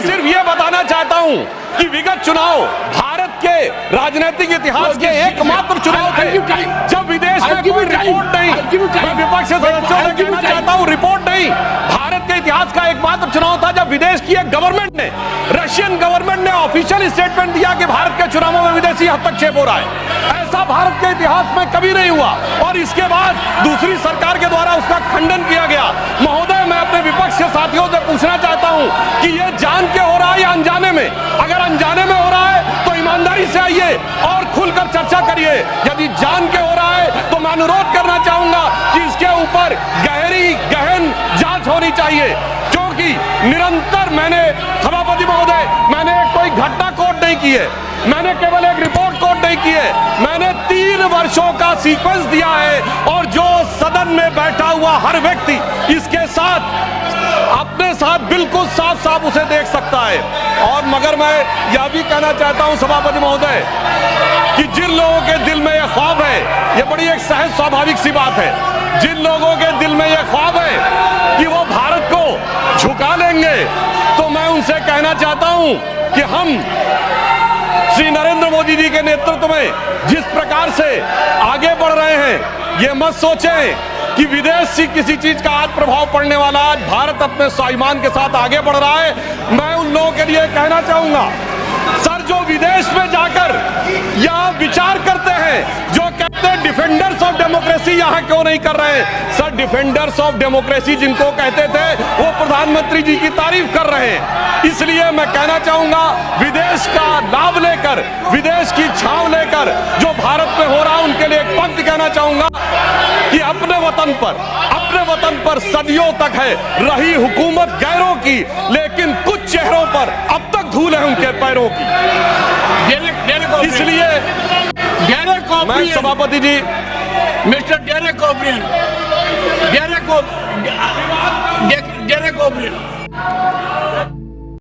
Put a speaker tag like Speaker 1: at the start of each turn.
Speaker 1: सिर्फ ये बताना चाहता हूं कि विगत चुनाव भारत के राजनीतिक इतिहास के एकमात्र चुनाव थे जब विदेश में कोई रिपोर्ट नहीं, मैं विपक्ष के सदस्यों से कहना चाहता हूं, रिपोर्ट नहीं, भारत के इतिहास का एकमात्र चुनाव था जब विदेश की एक गवर्नमेंट ने, रशियन गवर्नमेंट ने ऑफिशियल स्टेटमेंट दिया कि भारत के चुनावों में विदेशी हस्तक्षेप हो रहा है। ऐसा भारत के इतिहास में कभी नहीं हुआ और इसके बाद दूसरी सरकार के द्वारा उसका खंडन किया गया। महोदय, मैं अपने विपक्ष के साथियों से पूछना चाहता हूं कि ये जान के हो रहा है या अनजाने में? अगर अनजाने में हो रहा है तो ईमानदारी से आइए और खुलकर चर्चा करिए। यदि जान के हो रहा है तो मैं अनुरोध करना चाहूंगा कि इसके ऊपर गहन जांच होनी चाहिए, क्योंकि निरंतर मैंने, सभापति महोदय, मैंने कोई घटना कोट नहीं की है, मैंने केवल एक रिपोर्ट कोट नहीं की है, मैंने 3 वर्षों का सीक्वेंस दिया है और जो सदन में बैठा हुआ हर व्यक्ति इसके साथ, अपने साथ बिल्कुल साफ साफ उसे देख सकता है। और मगर मैं यह भी कहना चाहता हूं सभापति महोदय कि जिन लोगों के दिल में यह ख्वाब है, यह बड़ी एक सहज स्वाभाविक सी बात है, जिन लोगों के दिल में यह ख्वाब है कि वो भारत को झुका लेंगे, तो मैं उनसे कहना चाहता हूं कि हम श्री नरेंद्र मोदी जी के नेतृत्व में जिस प्रकार से आगे बढ़ रहे हैं, ये मत सोचें कि विदेश से किसी चीज का आज प्रभाव पड़ने वाला। आज भारत अपने स्वाभिमान के साथ आगे बढ़ रहा है। मैं उन लोगों के लिए कहना चाहूंगा, सर, जो विदेश में जाकर यह विचार करते हैं, जो कहते हैं डिफेंडर्स ऑफ डेमोक्रेसी, यहां क्यों नहीं कर रहे हैं? सर, डिफेंडर्स ऑफ डेमोक्रेसी जिनको कहते थे वो प्रधानमंत्री जी की तारीफ कर रहे हैं। इसलिए मैं कहना चाहूंगा, विदेश का लाभ लेकर, विदेश की छांव लेकर जो भारत में हो रहा है, उनके लिए एक पंक्ति कहना चाहूंगा कि अपने वतन पर सदियों तक है रही हुकूमत गैरों की, लेकिन कुछ चेहरों पर अब तक धूल है उनके पैरों की। इसलिए मैं सभापति जी,
Speaker 2: मिस्टर डेरेक ओब्रियन